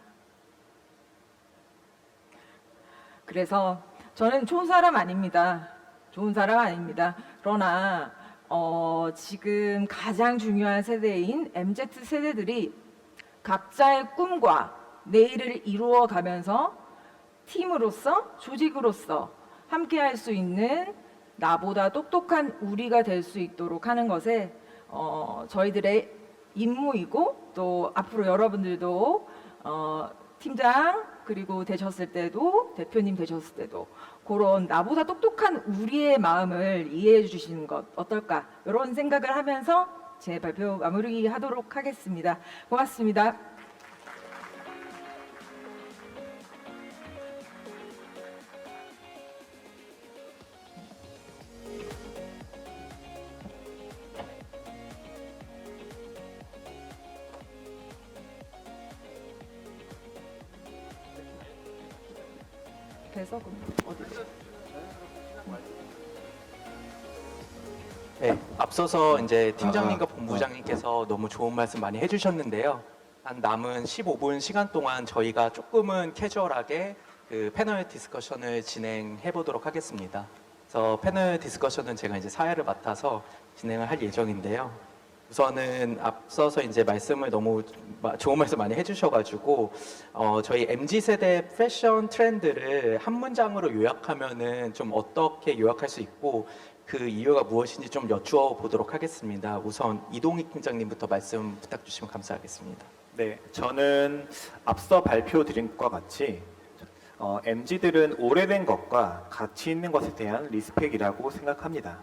그래서 저는 좋은 사람 아닙니다. 좋은 사람 아닙니다. 그러나 지금 가장 중요한 세대인 MZ 세대들이 각자의 꿈과 내일을 이루어 가면서 팀으로서, 조직으로서 함께 할 수 있는 나보다 똑똑한 우리가 될 수 있도록 하는 것에 저희들의 임무이고 또 앞으로 여러분들도 팀장 그리고 되셨을 때도 대표님 되셨을 때도 그런 나보다 똑똑한 우리의 마음을 이해해 주시는 것 어떨까 이런 생각을 하면서 제 발표 마무리하도록 하겠습니다. 고맙습니다. 그래서 어디지? 네, 앞서서 이제 팀장님과 본부장님께서 너무 좋은 말씀 많이 해주셨는데요. 한 남은 15분 시간 동안 저희가 조금은 캐주얼하게 그 패널 디스커션을 진행해 보도록 하겠습니다. 그래서 패널 디스커션은 제가 이제 사회를 맡아서 진행을 할 예정인데요. 우선은 앞서서 이제 말씀을 너무 좋은 말씀 많이 해주셔가지고 저희 MZ 세대 패션 트렌드를 한 문장으로 요약하면은 좀 어떻게 요약할 수 있고 그 이유가 무엇인지 좀 여쭈어 보도록 하겠습니다. 우선 이동익 팀장님부터 말씀 부탁 주시면 감사하겠습니다. 네, 저는 앞서 발표 드린 것과 같이 MZ들은 오래된 것과 가치 있는 것에 대한 리스펙이라고 생각합니다.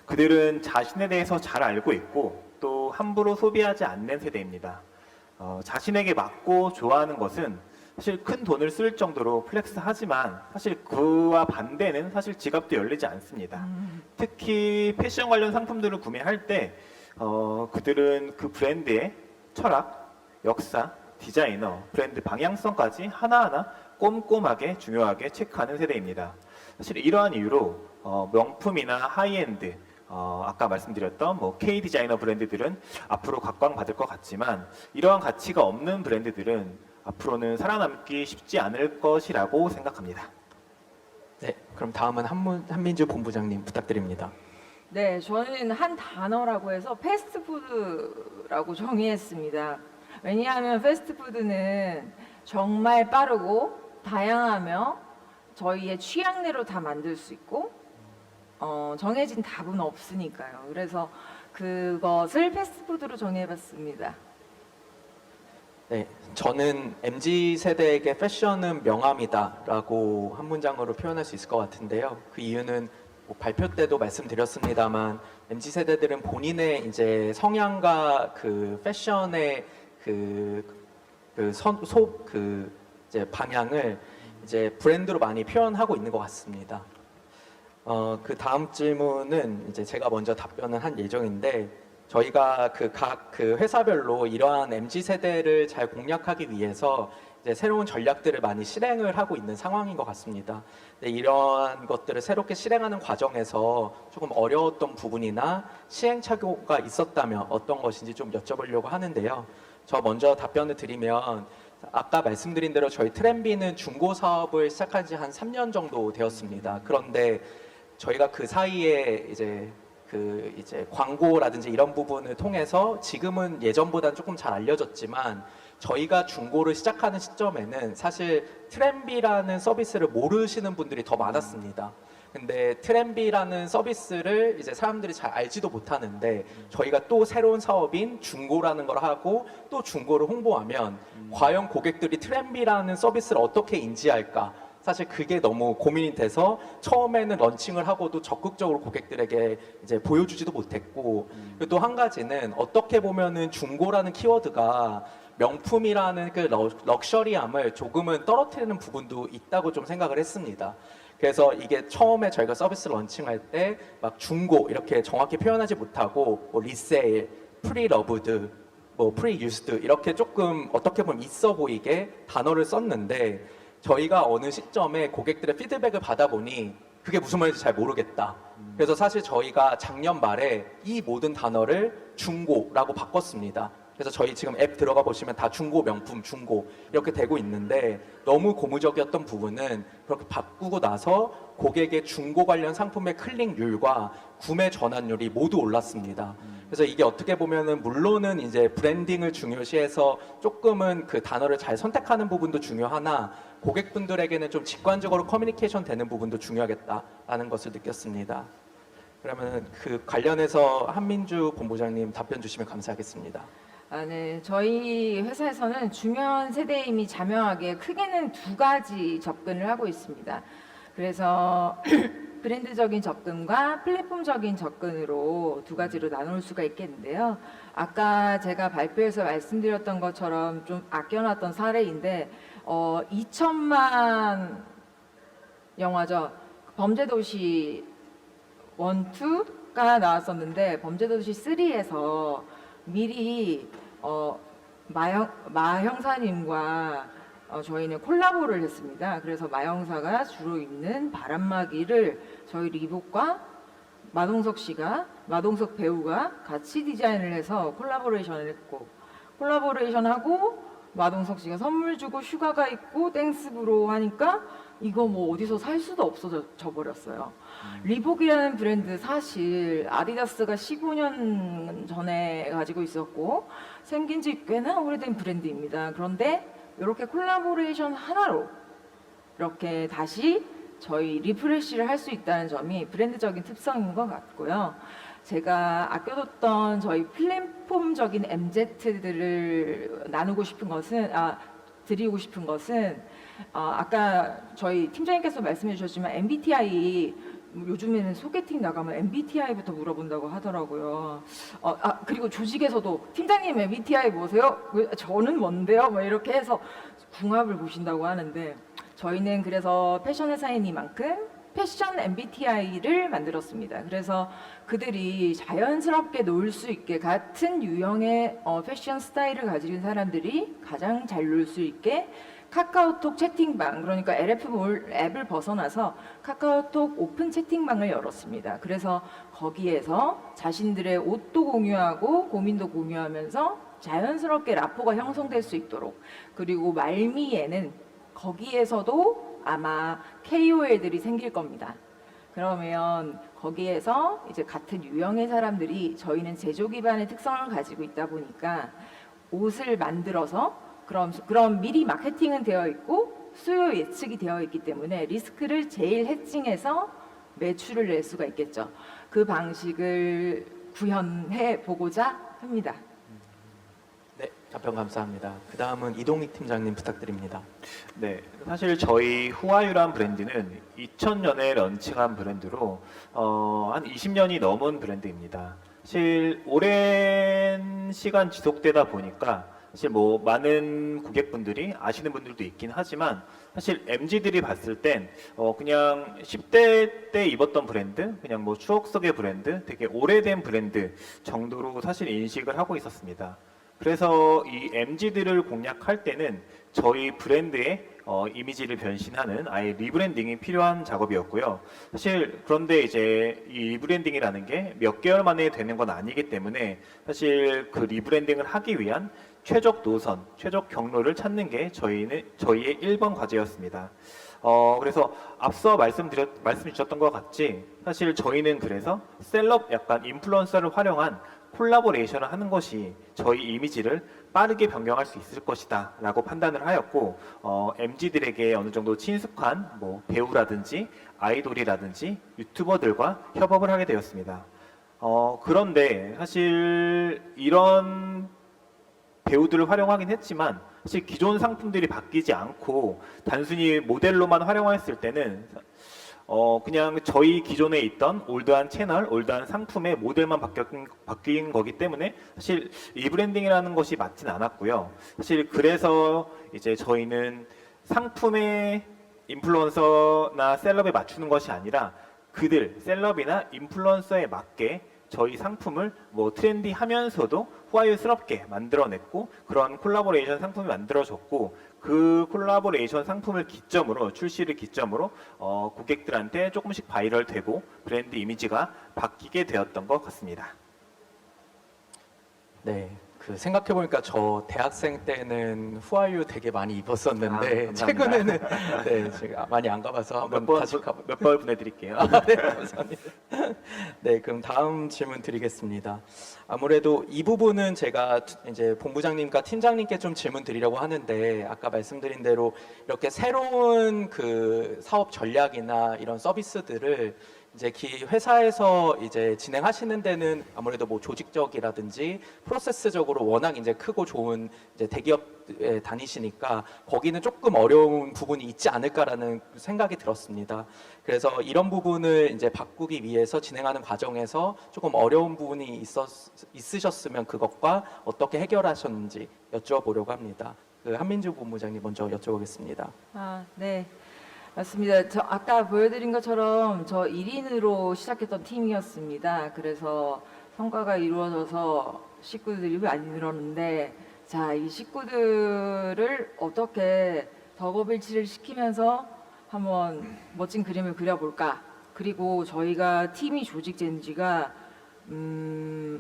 그들은 자신에 대해서 잘 알고 있고 또 함부로 소비하지 않는 세대입니다. 자신에게 맞고 좋아하는 것은 사실 큰 돈을 쓸 정도로 플렉스하지만 사실 그와 반대는 사실 지갑도 열리지 않습니다. 특히 패션 관련 상품들을 구매할 때 그들은 그 브랜드의 철학, 역사, 디자이너, 브랜드 방향성까지 하나하나 꼼꼼하게 중요하게 체크하는 세대입니다. 사실 이러한 이유로 명품이나 하이엔드, 아까 말씀드렸던 뭐 K 디자이너 브랜드들은 앞으로 각광받을 것 같지만 이러한 가치가 없는 브랜드들은 앞으로는 살아남기 쉽지 않을 것이라고 생각합니다. 네, 그럼 다음은 한민주 본부장님 부탁드립니다. 네, 저는 한 단어라고 해서 패스트푸드라고 정의했습니다. 왜냐하면 패스트푸드는 정말 빠르고 다양하며 저희의 취향대로 다 만들 수 있고 정해진 답은 없으니까요. 그래서 그것을 패스트푸드로 정해봤습니다. 네, 저는 MZ 세대에게 패션은 명함이다라고 한 문장으로 표현할 수 있을 것 같은데요. 그 이유는 뭐 발표 때도 말씀드렸습니다만 MZ 세대들은 본인의 이제 성향과 그 패션의 이제 방향을 이제 브랜드로 많이 표현하고 있는 것 같습니다. 그 다음 질문은 이제 제가 먼저 답변을 한 예정인데 저희가 각 회사별로 이러한 MZ 세대를 잘 공략하기 위해서 이제 새로운 전략들을 많이 실행을 하고 있는 상황인 것 같습니다. 근데 이러한 것들을 새롭게 실행하는 과정에서 조금 어려웠던 부분이나 시행착오가 있었다면 어떤 것인지 좀 여쭤보려고 하는데요. 저 먼저 답변을 드리면 아까 말씀드린 대로 저희 트렌비는 중고 사업을 시작한 지 한 3년 정도 되었습니다. 그런데 저희가 그 사이에 이제 광고라든지 이런 부분을 통해서 지금은 예전보다는 조금 잘 알려졌지만 저희가 중고를 시작하는 시점에는 사실 트렌비라는 서비스를 모르시는 분들이 더 많았습니다. 근데 트렌비라는 서비스를 이제 사람들이 잘 알지도 못하는데 저희가 또 새로운 사업인 중고라는 걸 하고 또 중고를 홍보하면 과연 고객들이 트렌비라는 서비스를 어떻게 인지할까? 사실 그게 너무 고민이 돼서 처음에는 런칭을 하고도 적극적으로 고객들에게 이제 보여주지도 못했고 또 한 가지는 어떻게 보면은 중고라는 키워드가 명품이라는 그 럭셔리함을 조금은 떨어뜨리는 부분도 있다고 좀 생각을 했습니다. 그래서 이게 처음에 저희가 서비스 런칭할 때 막 중고 이렇게 정확히 표현하지 못하고 뭐 리세일, 프리러브드, 뭐 프리유스드 이렇게 조금 어떻게 보면 있어 보이게 단어를 썼는데 저희가 어느 시점에 고객들의 피드백을 받아보니 그게 무슨 말인지 잘 모르겠다. 그래서 사실 저희가 작년 말에 이 모든 단어를 중고라고 바꿨습니다. 그래서 저희 지금 앱 들어가 보시면 다 중고 명품 중고 이렇게 되고 있는데 너무 고무적이었던 부분은 그렇게 바꾸고 나서 고객의 중고 관련 상품의 클릭률과 구매 전환율이 모두 올랐습니다. 그래서 이게 어떻게 보면은 물론은 이제 브랜딩을 중요시해서 조금은 그 단어를 잘 선택하는 부분도 중요하나 고객분들에게는 좀 직관적으로 커뮤니케이션 되는 부분도 중요하겠다라는 것을 느꼈습니다. 그러면 그 관련해서 한민주 본부장님 답변 주시면 감사하겠습니다. 네. 저희 회사에서는 중요한 세대의 힘이 자명하게 크게는 두 가지 접근을 하고 있습니다. 그래서 브랜드적인 접근과 플랫폼적인 접근으로 두 가지로 나눌 수가 있겠는데요. 아까 제가 발표에서 말씀드렸던 것처럼 좀 아껴놨던 사례인데 2천만 영화죠. 범죄도시 1, 2가 나왔었는데 범죄도시 3에서 미리 마 형사님과 저희는 콜라보를 했습니다. 그래서 마 형사가 주로 입는 바람막이를 저희 리복과 마동석 배우가 같이 디자인을 해서 콜라보레이션을 했고 콜라보레이션하고 마동석 씨가 선물 주고 휴가가 있고 땡스브로 하니까 이거 뭐 어디서 살 수도 없어져 버렸어요. 리복이라는 브랜드 사실 아디다스가 15년 전에 가지고 있었고 생긴 지 꽤나 오래된 브랜드입니다. 그런데 이렇게 콜라보레이션 하나로 이렇게 다시 저희 리프레시를 할 수 있다는 점이 브랜드적인 특성인 것 같고요. 제가 아껴뒀던 저희 플랫폼적인 MZ들을 나누고 싶은 것은, 드리고 싶은 것은, 아까 저희 팀장님께서 말씀해 주셨지만 MBTI 요즘에는 소개팅 나가면 MBTI부터 물어본다고 하더라고요. 그리고 조직에서도 팀장님 MBTI 뭐세요? 저는 뭔데요? 뭐 이렇게 해서 궁합을 보신다고 하는데 저희는 그래서 패션 회사이니만큼 패션 MBTI를 만들었습니다. 그래서 그들이 자연스럽게 놀 수 있게 같은 유형의 패션 스타일을 가진 사람들이 가장 잘 놀 수 있게 카카오톡 채팅방, 그러니까 LF 앱을 벗어나서 카카오톡 오픈 채팅방을 열었습니다. 그래서 거기에서 자신들의 옷도 공유하고 고민도 공유하면서 자연스럽게 라포가 형성될 수 있도록, 그리고 말미에는 거기에서도 아마 KOL들이 생길 겁니다. 그러면 거기에서 이제 같은 유형의 사람들이, 저희는 제조 기반의 특성을 가지고 있다 보니까 옷을 만들어서 그럼 미리 마케팅은 되어 있고 수요 예측이 되어 있기 때문에 리스크를 제일 해칭해서 매출을 낼 수가 있겠죠. 그 방식을 구현해 보고자 합니다. 네, 답변 감사합니다. 그 다음은 이동익 팀장님 부탁드립니다. 네, 사실 저희 후아유란 브랜드는 2000년에 런칭한 브랜드로 한 20년이 넘은 브랜드입니다. 사실 오랜 시간 지속되다 보니까 사실 뭐 많은 고객분들이 아시는 분들도 있긴 하지만 사실 MZ들이 봤을 땐 그냥 10대 때 입었던 브랜드, 그냥 뭐 추억 속의 브랜드, 되게 오래된 브랜드 정도로 사실 인식을 하고 있었습니다. 그래서 이 MZ들을 공략할 때는 저희 브랜드의 이미지를 변신하는 아예 리브랜딩이 필요한 작업이었고요. 사실 그런데 이제 이 리브랜딩이라는 게 몇 개월 만에 되는 건 아니기 때문에 사실 그 리브랜딩을 하기 위한 최적 노선, 최적 경로를 찾는 게 저희의 1번 과제였습니다. 그래서 앞서 말씀 주셨던 것 같이 사실 저희는 그래서 셀럽 약간 인플루언서를 활용한 콜라보레이션을 하는 것이 저희 이미지를 빠르게 변경할 수 있을 것이다 라고 판단을 하였고 MZ들에게 어느 정도 친숙한 뭐 배우라든지 아이돌이라든지 유튜버들과 협업을 하게 되었습니다. 그런데 사실 이런 배우들을 활용하긴 했지만 사실 기존 상품들이 바뀌지 않고 단순히 모델로만 활용했을 때는 그냥 저희 기존에 있던 올드한 채널, 올드한 상품의 모델만 바뀐 거기 때문에 사실 리브랜딩이라는 것이 맞진 않았고요. 사실 그래서 이제 저희는 상품의 인플루언서나 셀럽에 맞추는 것이 아니라 그들 셀럽이나 인플루언서에 맞게 저희 상품을 뭐 트렌디하면서도 후아유스럽게 만들어냈고 그런 콜라보레이션 상품이 만들어졌고 그 콜라보레이션 상품을 기점으로 출시를 기점으로 고객들한테 조금씩 바이럴되고 브랜드 이미지가 바뀌게 되었던 것 같습니다. 네, 그 생각해 보니까 저 대학생 때는 후아유 되게 많이 입었었는데 감사합니다. 최근에는 네, 제가 많이 안 가봐서 한번 다시 가볼게요. 몇 번 보내드릴게요. 네, 감사합니다. 네, 그럼 다음 질문 드리겠습니다. 아무래도 이 부분은 제가 이제 본부장님과 팀장님께 좀 질문 드리려고 하는데 아까 말씀드린 대로 이렇게 새로운 그 사업 전략이나 이런 서비스들을 이제 회사에서 이제 진행하시는 데는 아무래도 뭐 조직적이라든지 프로세스적으로 워낙 이제 크고 좋은 이제 대기업에 다니시니까 거기는 조금 어려운 부분이 있지 않을까라는 생각이 들었습니다. 그래서 이런 부분을 이제 바꾸기 위해서 진행하는 과정에서 조금 어려운 부분이 있으셨으면 그것과 어떻게 해결하셨는지 여쭤보려고 합니다. 그 한민주 본부장님 먼저 여쭤보겠습니다. 네. 맞습니다. 저 아까 보여드린 것처럼 저 1인으로 시작했던 팀이었습니다. 그래서 성과가 이루어져서 식구들이 많이 늘었는데, 자, 이 식구들을 어떻게 덕업일치를 시키면서 한번 멋진 그림을 그려볼까? 그리고 저희가 팀이 조직된 지가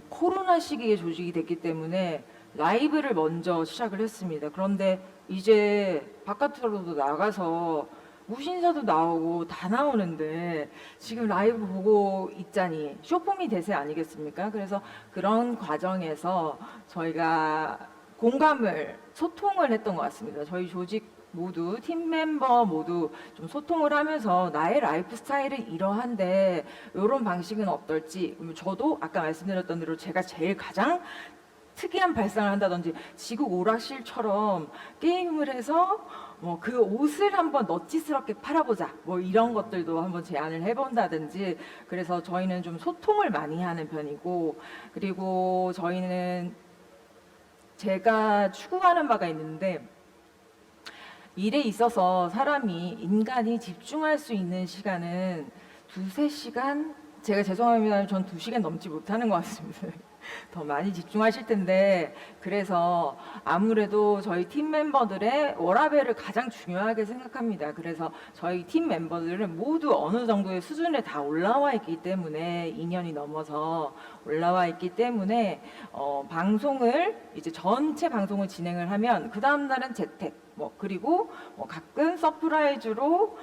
코로나 시기에 조직이 됐기 때문에 라이브를 먼저 시작을 했습니다. 그런데 이제 바깥으로도 나가서 무신사도 나오고 다 나오는데 지금 라이브 보고 있자니 쇼폼이 대세 아니겠습니까? 그래서 그런 과정에서 저희가 공감을, 소통을 했던 것 같습니다. 저희 조직 모두, 팀 멤버 모두 좀 소통을 하면서 나의 라이프 스타일은 이러한데 이런 방식은 어떨지, 저도 아까 말씀드렸던 대로 제가 제일 가장 특이한 발상을 한다든지 지국 오락실처럼 게임을 해서 뭐 그 옷을 한번 너치스럽게 팔아보자, 뭐 이런 것들도 한번 제안을 해본다든지. 그래서 저희는 좀 소통을 많이 하는 편이고, 그리고 저희는 제가 추구하는 바가 있는데, 일에 있어서 인간이 집중할 수 있는 시간은 2~3시간? 제가 죄송합니다. 전 2시간 넘지 못하는 것 같습니다. 더 많이 집중하실 텐데, 그래서 아무래도 저희 팀 멤버들의 워라밸을 가장 중요하게 생각합니다. 그래서 저희 팀 멤버들은 모두 어느 정도의 수준에 다 올라와 있기 때문에, 2년이 넘어서 올라와 있기 때문에 방송을 이제 전체 방송을 진행을 하면 그 다음 날은 재택, 그리고 가끔 서프라이즈로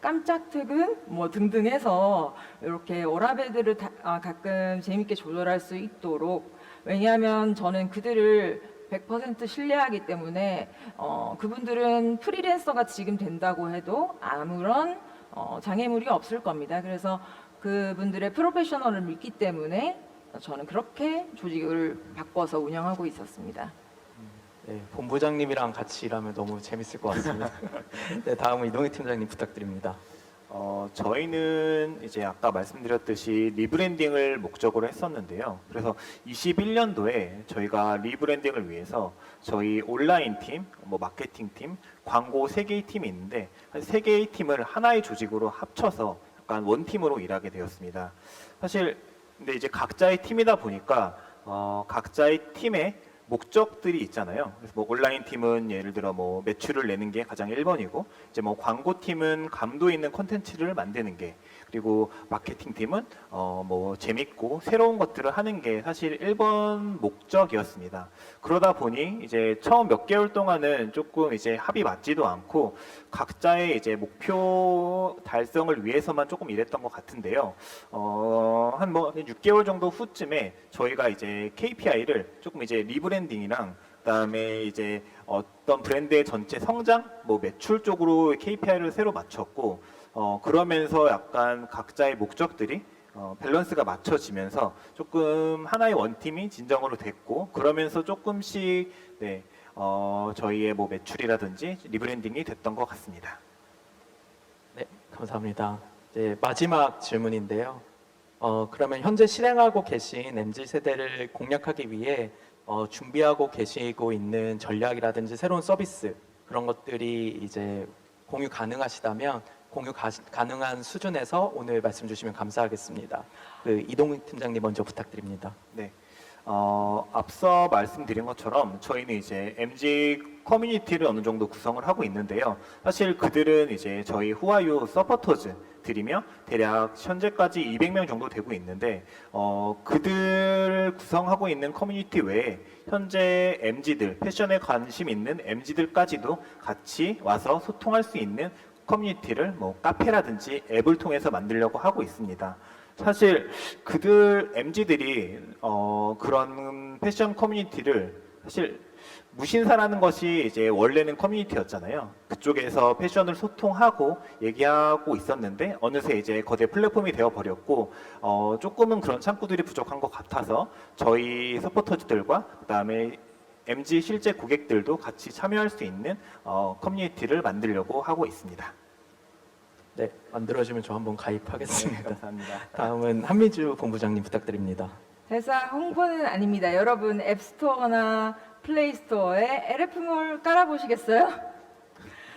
깜짝 퇴근 등등 해서 이렇게 워라밸들을 가끔 재밌게 조절할 수 있도록, 왜냐하면 저는 그들을 100% 신뢰하기 때문에 그분들은 프리랜서가 지금 된다고 해도 아무런 장애물이 없을 겁니다. 그래서 그분들의 프로페셔널을 믿기 때문에 저는 그렇게 조직을 바꿔서 운영하고 있었습니다. 네, 본부장님이랑 같이 일하면 너무 재밌을 것 같습니다. 네, 다음은 이동희 팀장님 부탁드립니다. 저희는 이제 아까 말씀드렸듯이 리브랜딩을 목적으로 했었는데요. 그래서 21년도에 저희가 리브랜딩을 위해서 저희 온라인 팀, 마케팅 팀, 광고 3개의 팀이 있는데 3개의 팀을 하나의 조직으로 합쳐서 약간 원팀으로 일하게 되었습니다. 사실 근데 이제 각자의 팀이다 보니까 각자의 팀에 목적들이 있잖아요. 그래서 온라인 팀은 예를 들어 매출을 내는 게 가장 1번이고, 이제 광고 팀은 감도 있는 콘텐츠를 만드는 게, 그리고 마케팅 팀은 재밌고 새로운 것들을 하는 게 사실 1번 목적이었습니다. 그러다 보니 이제 처음 몇 개월 동안은 조금 이제 합이 맞지도 않고 각자의 이제 목표 달성을 위해서만 조금 일했던 것 같은데요. 한 6개월 정도 후쯤에 저희가 이제 KPI를 조금 이제 리브랜딩이랑 그다음에 이제 어떤 브랜드의 전체 성장, 매출 쪽으로 KPI를 새로 맞췄고, 그러면서 약간 각자의 목적들이 밸런스가 맞춰지면서 조금 하나의 원팀이 진정으로 됐고, 그러면서 조금씩 저희의 매출이라든지 리브랜딩이 됐던 것 같습니다. 네, 감사합니다. 이제 마지막 질문인데요. 그러면 현재 실행하고 계신 MZ세대를 공략하기 위해 준비하고 계시고 있는 전략이라든지 새로운 서비스, 그런 것들이 이제 공유 가능하시다면 공유 가능한 수준에서 오늘 말씀 주시면 감사하겠습니다. 이동희 팀장님 먼저 부탁드립니다. 네. 앞서 말씀드린 것처럼 저희는 이제 MZ 커뮤니티를 어느 정도 구성을 하고 있는데요. 사실 그들은 이제 저희 후아유 서포터즈들이며 대략 현재까지 200명 정도 되고 있는데, 그들을 구성하고 있는 커뮤니티 외에 현재 MZ들, 패션에 관심 있는 MZ들까지도 같이 와서 소통할 수 있는 커뮤니티를 카페라든지 앱을 통해서 만들려고 하고 있습니다. 사실 그들 MZ들이 그런 패션 커뮤니티를 사실 무신사라는 것이 이제 원래는 커뮤니티였잖아요. 그쪽에서 패션을 소통하고 얘기하고 있었는데 어느새 이제 거대 플랫폼이 되어 버렸고, 조금은 그런 창구들이 부족한 것 같아서 저희 서포터즈들과 그다음에 MZ 실제 고객들도 같이 참여할 수 있는 커뮤니티를 만들려고 하고 있습니다. 네, 만들어지면 저 한번 가입하겠습니다. 네, 감사합니다. 다음은 한미주 본부장님 부탁드립니다. 회사 홍보는 아닙니다. 여러분 앱스토어나 플레이스토어에 LF몰 깔아보시겠어요?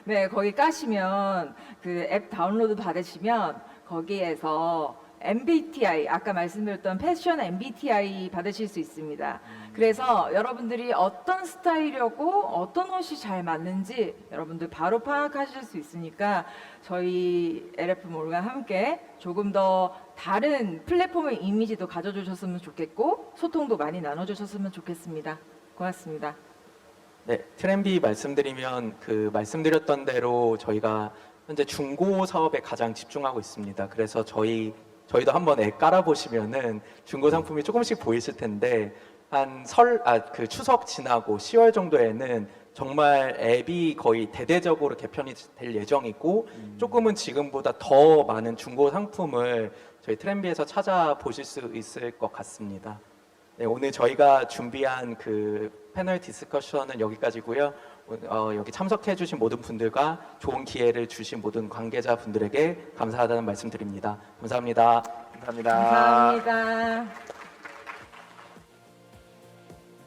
네, 거기 까시면 그 앱 다운로드 받으시면 거기에서 MBTI, 아까 말씀드렸던 패션 MBTI 받으실 수 있습니다. 그래서 여러분들이 어떤 스타일이었고 어떤 옷이 잘 맞는지 여러분들 바로 파악하실 수 있으니까 저희 LF몰과 함께 조금 더 다른 플랫폼의 이미지도 가져주셨으면 좋겠고 소통도 많이 나눠주셨으면 좋겠습니다. 고맙습니다. 네, 트렌비 말씀드리면 그 말씀드렸던 대로 저희가 현재 중고 사업에 가장 집중하고 있습니다. 그래서 저희도 한번 앱 깔아보시면은 중고 상품이 조금씩 보이실 텐데 한 그 추석 지나고 10월 정도에는 정말 앱이 거의 대대적으로 개편이 될 예정이고 조금은 지금보다 더 많은 중고 상품을 저희 트렌비에서 찾아보실 수 있을 것 같습니다. 네, 오늘 저희가 준비한 그 패널 디스커션은 여기까지고요. 여기 참석해주신 모든 분들과 좋은 기회를 주신 모든 관계자분들에게 감사하다는 말씀드립니다. 감사합니다. 감사합니다. 감사합니다.